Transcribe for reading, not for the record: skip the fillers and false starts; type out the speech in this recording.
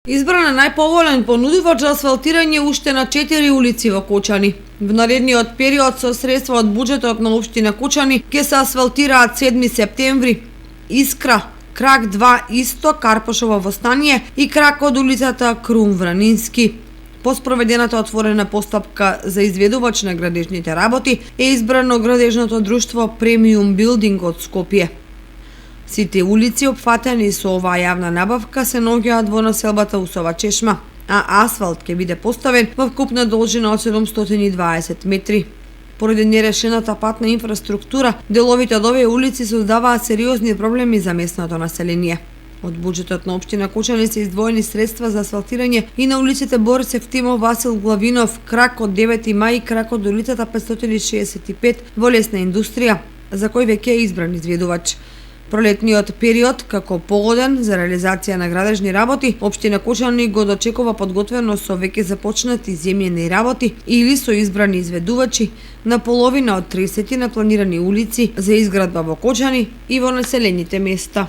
Избран е најповолен понудувач за асфалтирање уште на 4 улици во Кочани. В наредниот период со средства од буџетот на општина Кочани ќе се асфалтираат 7 септември, Искра, крак 2 Исток, Карпошово Востание и крак од улицата Крум Вранински. По спроведената отворена постапка за изведувач на градежните работи е избрано градежното друштво Премиум Билдинг од Скопје. Сите улици опфатени со оваа јавна набавка се наоѓаат во населбата Усова Чешма, а асфалт ќе биде поставен во вкупна должина од 720 метри. Поради нерешената патна инфраструктура, деловите од овие улици создаваат сериозни проблеми за местното население. Од буџетот на општина Кочани се издвоени средства за асфалтирање и на улиците Борис Евтимов, Васил Главинов, крак од 9 мај и крак од улицата 565 во лесна индустрија, за кој веќе е избран изведувач. Пролетниот период, како погоден за реализација на градежни работи, општина Кочани го дочекува подготвено со веќе започнати земјени работи или со избрани изведувачи на половина од 30 на планирани улици за изградба во Кочани и во населените места.